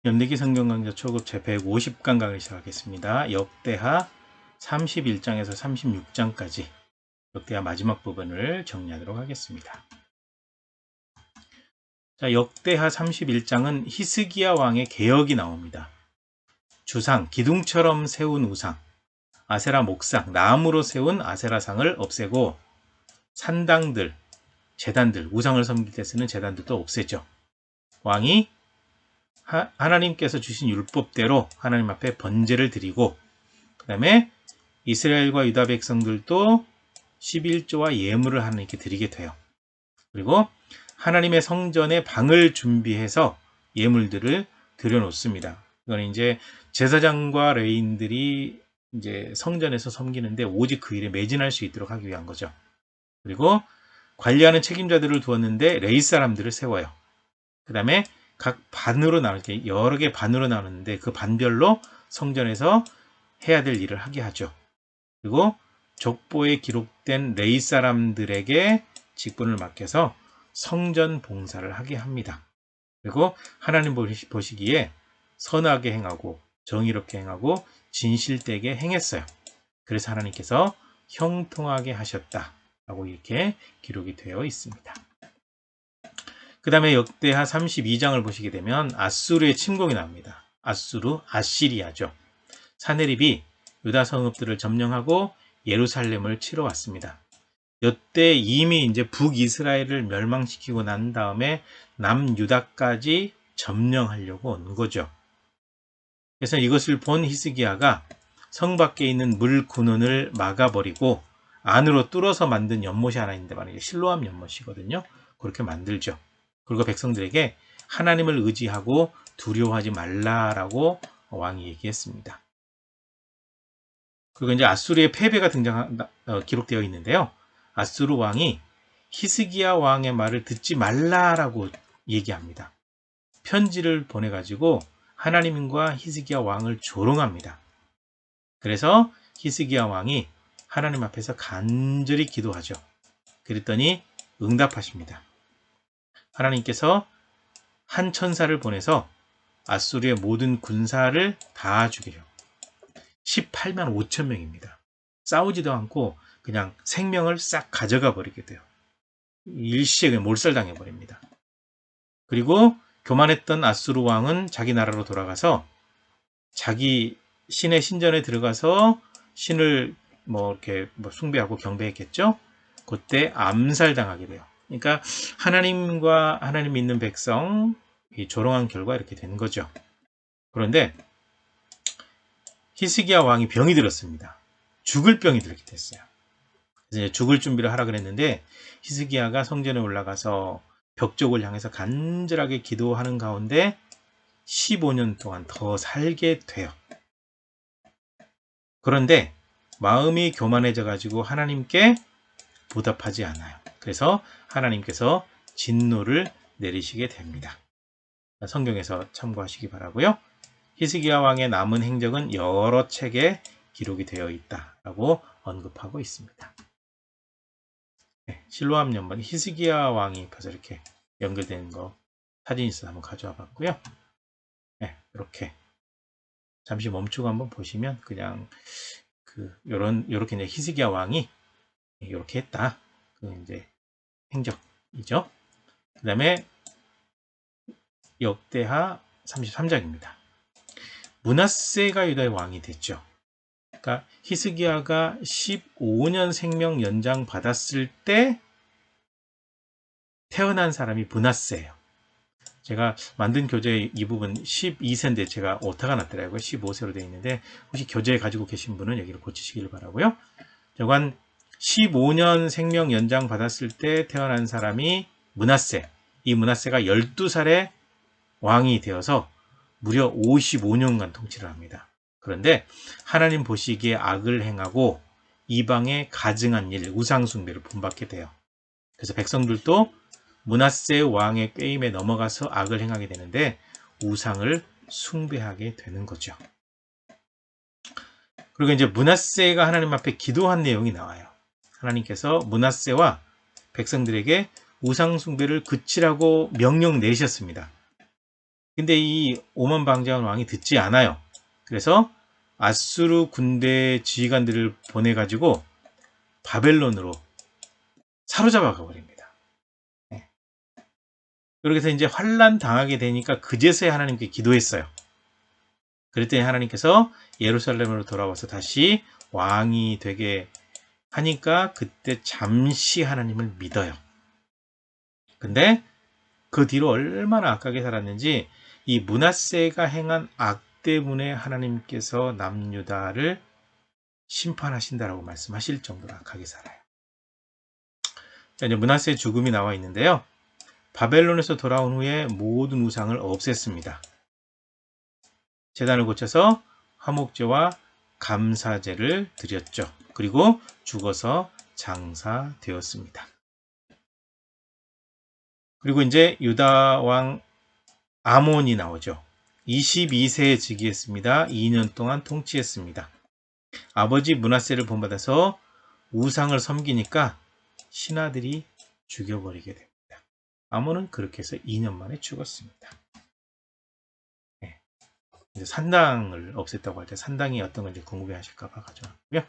연대기 성경 강좌 초급 제 150강 강을 시작하겠습니다. 역대하 31장에서 36장까지 역대하 마지막 부분을 정리하도록 하겠습니다. 자, 역대하 31장은 히스기야 왕의 개혁이 나옵니다. 주상, 기둥처럼 세운 우상, 아세라 목상, 나무로 세운 아세라상을 없애고 산당들, 제단들, 우상을 섬길 때 쓰는 제단들도 없애죠. 왕이 하나님께서 주신 율법대로 하나님 앞에 번제를 드리고, 그 다음에 이스라엘과 유다 백성들도 11조와 예물을 하나님께 드리게 돼요. 그리고 하나님의 성전에 방을 준비해서 예물들을 들여놓습니다. 이건 이제 제사장과 레위인들이 이제 성전에서 섬기는데 오직 그 일에 매진할 수 있도록 하기 위한 거죠. 그리고 관리하는 책임자들을 두었는데 레위 사람들을 세워요. 그 다음에 각 반으로 나누게 여러 개 반으로 나누는데 그 반별로 성전에서 해야 될 일을 하게 하죠. 그리고 족보에 기록된 레위 사람들에게 직분을 맡겨서 성전 봉사를 하게 합니다. 그리고 하나님 보시기에 선하게 행하고 정의롭게 행하고 진실되게 행했어요. 그래서 하나님께서 형통하게 하셨다라고 이렇게 기록이 되어 있습니다. 그 다음에 역대하 32장을 보시게 되면 아수르의 침공이 나옵니다. 아시리아죠. 사네립이 유다 성읍들을 점령하고 예루살렘을 치러 왔습니다. 이때 이미 이제 북이스라엘을 멸망시키고 난 다음에 남유다까지 점령하려고 온 거죠. 그래서 이것을 본 히스기야가 성 밖에 있는 물 군원을 막아버리고 안으로 뚫어서 만든 연못이 하나 있는데 바로 실로암 연못이거든요. 그렇게 만들죠. 그리고 백성들에게 하나님을 의지하고 두려워하지 말라라고 왕이 얘기했습니다. 그리고 이제 아수르의 패배가 기록되어 있는데요. 아수르 왕이 히스기야 왕의 말을 듣지 말라라고 얘기합니다. 편지를 보내가지고 하나님과 히스기야 왕을 조롱합니다. 그래서 히스기야 왕이 하나님 앞에서 간절히 기도하죠. 그랬더니 응답하십니다. 하나님께서 한 천사를 보내서 아수르의 모든 군사를 다 죽이려. 18만 5천 명입니다. 싸우지도 않고 그냥 생명을 싹 가져가 버리게 돼요. 일시에 그냥 몰살당해 버립니다. 그리고 교만했던 아수르 왕은 자기 나라로 돌아가서 자기 신의 신전에 들어가서 신을 이렇게 숭배하고 경배했겠죠. 그때 암살당하게 돼요. 그러니까 하나님 믿는 백성 조롱한 결과 이렇게 된 거죠. 그런데 히스기야 왕이 병이 들었습니다. 죽을 병이 들게 됐어요. 그래서 이제 죽을 준비를 하라 그랬는데 히스기야가 성전에 올라가서 벽 쪽을 향해서 간절하게 기도하는 가운데 15년 동안 더 살게 돼요. 그런데 마음이 교만해져 가지고 하나님께 보답하지 않아요. 그래서 하나님께서 진노를 내리시게 됩니다. 성경에서 참고하시기 바라고요. 히스기야 왕의 남은 행적은 여러 책에 기록이 되어 있다라고 언급하고 있습니다. 네, 실로암 연못 히스기야 왕이 벌써 이렇게 연결되는 거 사진 있어서 한번 가져와 봤고요. 네, 이렇게 잠시 멈추고 한번 보시면 그냥 요렇게 이제 히스기야 왕이 이렇게 했다. 이제 행적이죠. 그 다음에 역대하 33장입니다. 므낫세가 유다의 왕이 됐죠. 그러니까 히스기야가 15년 생명 연장 받았을 때 태어난 사람이 므낫세예요. 제가 만든 교재 이 부분 12세인데 제가 오타가 났더라고요. 15세로 되어 있는데 혹시 교재 가지고 계신 분은 여기를 고치시길 바라고요. 여간 15년 생명 연장 받았을 때 태어난 사람이 므낫세. 이 므낫세가 12살에 왕이 되어서 무려 55년간 통치를 합니다. 그런데 하나님 보시기에 악을 행하고 이방에 가증한 일, 우상숭배를 본받게 돼요. 그래서 백성들도 므낫세 왕의 꾀임에 넘어가서 악을 행하게 되는데 우상을 숭배하게 되는 거죠. 그리고 이제 므낫세가 하나님 앞에 기도한 내용이 나와요. 하나님께서 므낫세와 백성들에게 우상 숭배를 그치라고 명령 내리셨습니다. 근데 이 오만 방자한 왕이 듣지 않아요. 그래서 아수르 군대 지휘관들을 보내가지고 바벨론으로 사로잡아 가버립니다. 네. 그렇게 해서 이제 환란 당하게 되니까 그제서야 하나님께 기도했어요. 그랬더니 하나님께서 예루살렘으로 돌아와서 다시 왕이 되게 하니까 그때 잠시 하나님을 믿어요. 근데 그 뒤로 얼마나 악하게 살았는지 이 므낫세가 행한 악 때문에 하나님께서 남유다를 심판하신다라고 말씀하실 정도로 악하게 살아요. 자, 이제 므낫세의 죽음이 나와 있는데요. 바벨론에서 돌아온 후에 모든 우상을 없앴습니다. 제단을 고쳐서 화목제와 감사제를 드렸죠. 그리고 죽어서 장사되었습니다. 그리고 이제 유다 왕 아몬이 나오죠. 22세에 즉위했습니다. 2년 동안 통치했습니다. 아버지 므낫세를 본받아서 우상을 섬기니까 신하들이 죽여버리게 됩니다. 아몬은 그렇게 해서 2년 만에 죽었습니다. 네. 이제 산당을 없앴다고 할 때 산당이 어떤 건지 궁금해하실까봐 가져왔고요.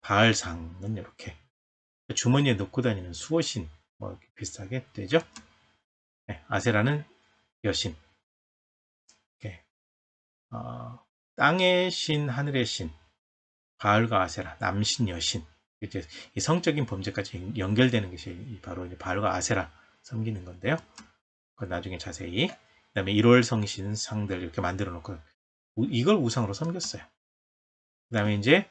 바알상은 이렇게 주머니에 넣고 다니는 수호신 뭐 비슷하게 되죠. 네. 아세라는 여신, 네. 땅의 신, 하늘의 신, 바알과 아세라, 남신, 여신. 이제 이 성적인 범죄까지 연결되는 것이 바로 이제 바알과 아세라 섬기는 건데요. 그건 나중에 자세히. 그 다음에 1월 성신 상들 이렇게 만들어 놓고 이걸 우상으로 섬겼어요. 그 다음에 이제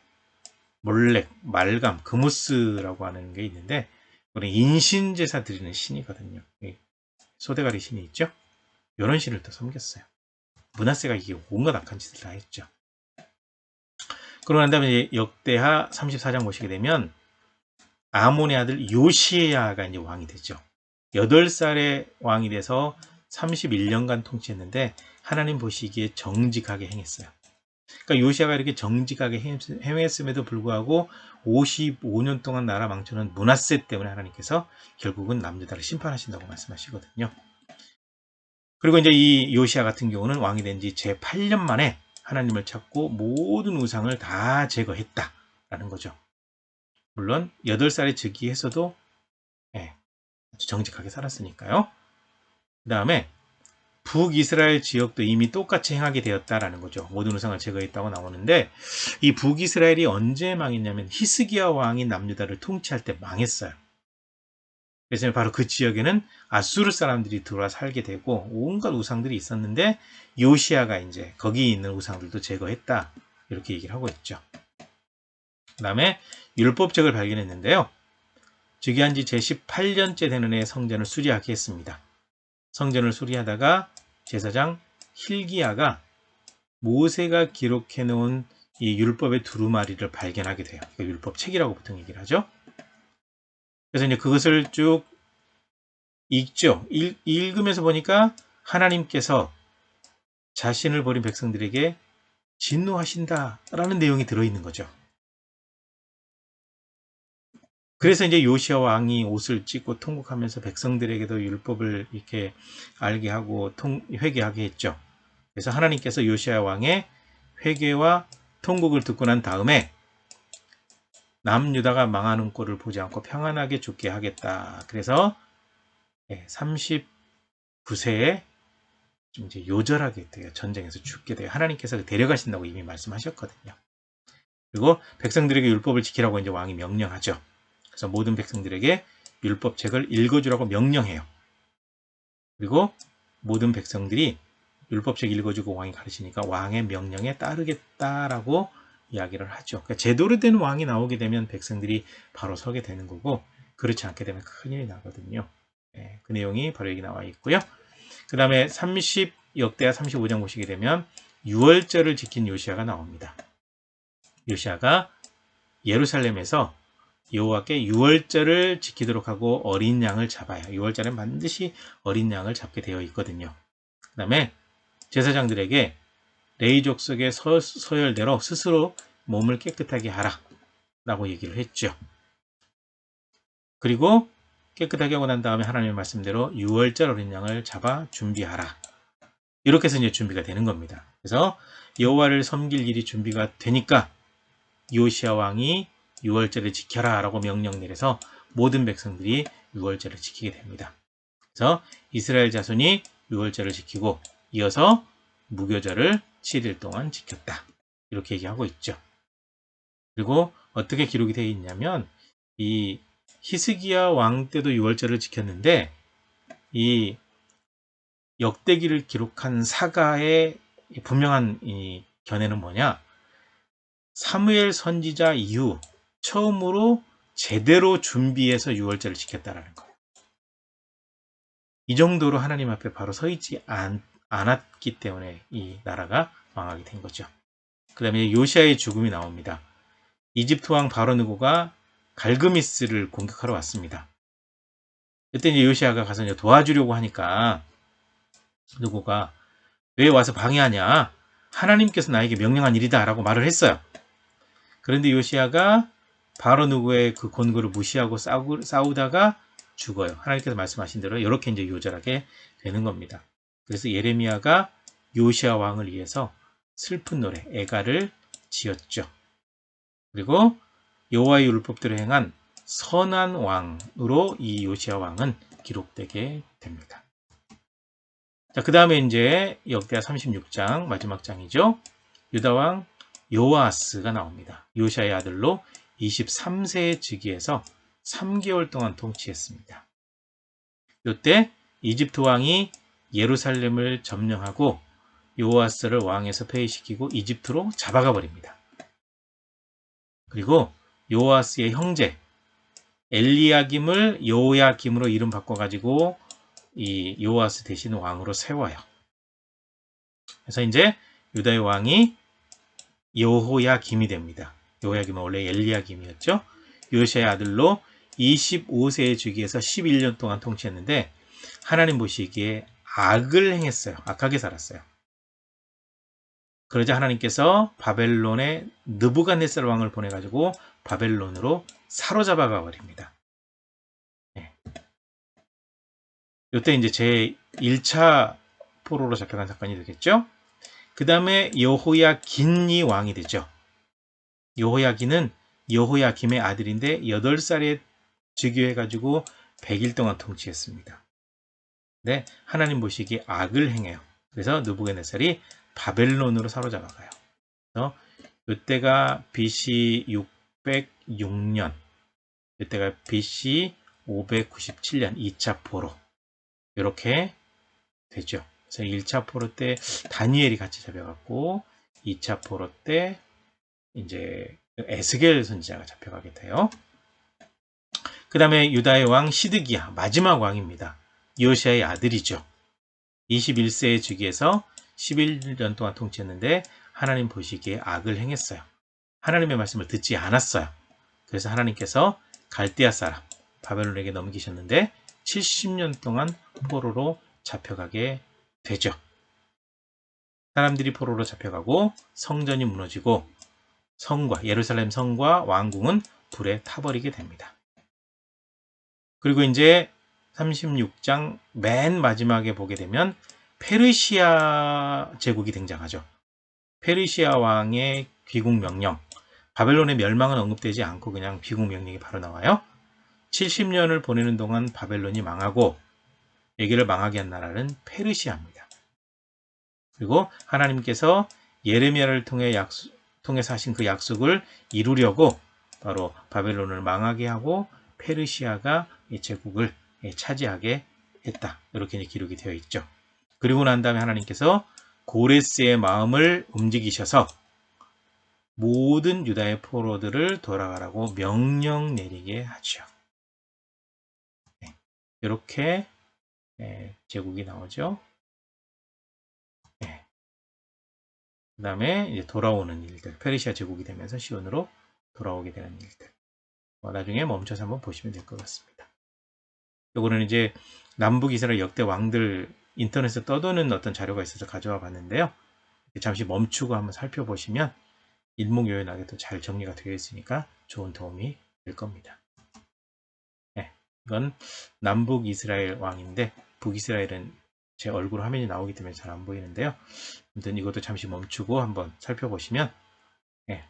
몰렉, 말감, 그무스라고 하는 게 있는데 우리 인신제사 드리는 신이거든요. 소대가리 신이 있죠. 이런 신을 또 섬겼어요. 므낫세가 이게 온갖 악한 짓을 다 했죠. 그러고 난 다음에 역대하 34장 보시게 되면 아몬의 아들 요시야가 이제 왕이 되죠. 8살에 왕이 돼서 31년간 통치했는데 하나님 보시기에 정직하게 행했어요. 그러니까 요시야가 이렇게 정직하게 행했음에도 불구하고 55년 동안 나라 망쳐놓은 므낫세 때문에 하나님께서 결국은 남유다를 심판하신다고 말씀하시거든요. 그리고 이제 이 요시야 같은 경우는 왕이 된 지 제 8년 만에 하나님을 찾고 모든 우상을 다 제거했다라는 거죠. 물론 8살에 즉위했어도 아주 정직하게 살았으니까요. 그 다음에 북이스라엘 지역도 이미 똑같이 행하게 되었다라는 거죠. 모든 우상을 제거했다고 나오는데 이 북이스라엘이 언제 망했냐면 히스기야 왕이 남유다를 통치할 때 망했어요. 그래서 바로 그 지역에는 아수르 사람들이 들어와 살게 되고 온갖 우상들이 있었는데 요시야가 이제 거기 있는 우상들도 제거했다 이렇게 얘기를 하고 있죠. 그 다음에 율법책을 발견했는데요. 즉위한 지 제18년째 되는 해에 성전을 수리하게 했습니다. 성전을 수리하다가 제사장 힐기야가 모세가 기록해 놓은 이 율법의 두루마리를 발견하게 돼요. 율법책이라고 보통 얘기를 하죠. 그래서 이제 그것을 쭉 읽죠. 읽으면서 보니까 하나님께서 자신을 버린 백성들에게 진노하신다라는 내용이 들어있는 거죠. 그래서 이제 요시야 왕이 옷을 찢고 통곡하면서 백성들에게도 율법을 이렇게 알게 하고 회개하게 했죠. 그래서 하나님께서 요시야 왕의 회개와 통곡을 듣고 난 다음에 남유다가 망하는 꼴을 보지 않고 평안하게 죽게 하겠다. 그래서 39세에 좀 이제 요절하게 돼요. 전쟁에서 죽게 돼요. 하나님께서 데려가신다고 이미 말씀하셨거든요. 그리고 백성들에게 율법을 지키라고 이제 왕이 명령하죠. 그래서 모든 백성들에게 율법책을 읽어주라고 명령해요. 그리고 모든 백성들이 율법책 읽어주고 왕이 가르치니까 왕의 명령에 따르겠다라고 이야기를 하죠. 그러니까 제대로 된 왕이 나오게 되면 백성들이 바로 서게 되는 거고 그렇지 않게 되면 큰일이 나거든요. 그 내용이 바로 여기 나와 있고요. 그 다음에 역대하 35장 보시게 되면 유월절을 지킨 요시야가 나옵니다. 요시야가 예루살렘에서 여호와께 유월절을 지키도록 하고 어린 양을 잡아요. 유월절엔 반드시 어린 양을 잡게 되어 있거든요. 그 다음에 제사장들에게 레위 족속의 서열대로 스스로 몸을 깨끗하게 하라 라고 얘기를 했죠. 그리고 깨끗하게 하고 난 다음에 하나님의 말씀대로 유월절 어린 양을 잡아 준비하라 이렇게 해서 이제 준비가 되는 겁니다. 그래서 여호와를 섬길 일이 준비가 되니까 요시야 왕이 유월절을 지켜라 라고 명령 내려서 모든 백성들이 유월절을 지키게 됩니다. 그래서 이스라엘 자손이 유월절을 지키고 이어서 무교절을 7일 동안 지켰다. 이렇게 얘기하고 있죠. 그리고 어떻게 기록이 되어 있냐면 이 히스기야 왕 때도 유월절을 지켰는데 이 역대기를 기록한 사가의 분명한 이 견해는 뭐냐? 사무엘 선지자 이후 처음으로 제대로 준비해서 유월절을 지켰다라는 거예요. 이 정도로 하나님 앞에 바로 서 있지 않았기 때문에 이 나라가 망하게 된 거죠. 그 다음에 요시아의 죽음이 나옵니다. 이집트 왕 바로 느고가 갈그미스를 공격하러 왔습니다. 그때 이제 요시아가 가서 이제 도와주려고 하니까 느고가 왜 와서 방해하냐? 하나님께서 나에게 명령한 일이다 라고 말을 했어요. 그런데 요시아가 바로 느고의 그 권고를 무시하고 싸우다가 죽어요. 하나님께서 말씀하신 대로 이렇게 이제 요절하게 되는 겁니다. 그래서 예레미야가 요시아 왕을 위해서 슬픈 노래 애가를 지었죠. 그리고 여호와의 율법대로 행한 선한 왕으로 이 요시아 왕은 기록되게 됩니다. 자, 그 다음에 이제 역대하 36장 마지막 장이죠. 유다 왕 요아스가 나옵니다. 요시아의 아들로 23세에 즉위해서 3개월 동안 통치했습니다. 이때 이집트 왕이 예루살렘을 점령하고 요아스를 왕에서 폐위시키고 이집트로 잡아가 버립니다. 그리고 요아스의 형제 엘리야김을 요야김으로 이름 바꿔가지고 이 요아스 대신 왕으로 세워요. 그래서 이제 유다의 왕이 여호야김이 됩니다. 여호야김은 원래 엘리야김이었죠. 요시아의 아들로 25세에 즉위해서 11년 동안 통치했는데 하나님 보시기에 악을 행했어요. 악하게 살았어요. 그러자 하나님께서 바벨론의 느부갓네살 왕을 보내가지고 바벨론으로 사로잡아가 버립니다. 네. 이때 이제 제 1차 포로로 잡혀간 사건이 되겠죠. 그 다음에 여호야긴이 왕이 되죠. 여호야긴은 여호야김의 아들인데 8살에 즉위해가지고 100일 동안 통치했습니다. 네, 하나님 보시기에 악을 행해요. 그래서 느부갓네살이 바벨론으로 사로잡아가요. 그래서 이때가 BC 606년, 이때가 BC 597년 2차 포로 이렇게 되죠. 그래서 1차 포로 때 다니엘이 같이 잡혀갔고 2차 포로 때 이제 에스겔 선지자가 잡혀가게 돼요. 그 다음에 유다의 왕 시드기야 마지막 왕입니다. 요시아의 아들이죠. 21세에 즉위해서 11년 동안 통치했는데 하나님 보시기에 악을 행했어요. 하나님의 말씀을 듣지 않았어요. 그래서 하나님께서 갈대아 사람 바벨론에게 넘기셨는데 70년 동안 포로로 잡혀가게 되죠. 사람들이 포로로 잡혀가고 성전이 무너지고 성과 예루살렘 성과 왕궁은 불에 타버리게 됩니다. 그리고 이제 36장 맨 마지막에 보게 되면 페르시아 제국이 등장하죠. 페르시아 왕의 귀국 명령. 바벨론의 멸망은 언급되지 않고 그냥 귀국 명령이 바로 나와요. 70년을 보내는 동안 바벨론이 망하고 여기를 망하게 한 나라는 페르시아입니다. 그리고 하나님께서 예레미야를 통해서 하신 그 약속을 이루려고 바로 바벨론을 망하게 하고 페르시아가 이 제국을 차지하게 했다. 이렇게 기록이 되어 있죠. 그리고 난 다음에 하나님께서 고레스의 마음을 움직이셔서 모든 유다의 포로들을 돌아가라고 명령 내리게 하죠. 이렇게 제국이 나오죠. 그 다음에 이제 돌아오는 일들, 페르시아 제국이 되면서 시온으로 돌아오게 되는 일들. 나중에 멈춰서 한번 보시면 될 것 같습니다. 요거는 이제 남북 이스라엘 역대 왕들 인터넷에 떠도는 어떤 자료가 있어서 가져와 봤는데요. 잠시 멈추고 한번 살펴보시면 일목요연하게 또 잘 정리가 되어 있으니까 좋은 도움이 될 겁니다. 네, 이건 남북 이스라엘 왕인데 북이스라엘은 제 얼굴 화면이 나오기 때문에 잘 안 보이는데요. 아무튼 이것도 잠시 멈추고 한번 살펴보시면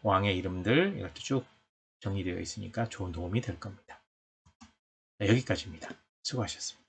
왕의 이름들 이것도 쭉 정리되어 있으니까 좋은 도움이 될 겁니다. 네, 여기까지입니다. 수고하셨습니다.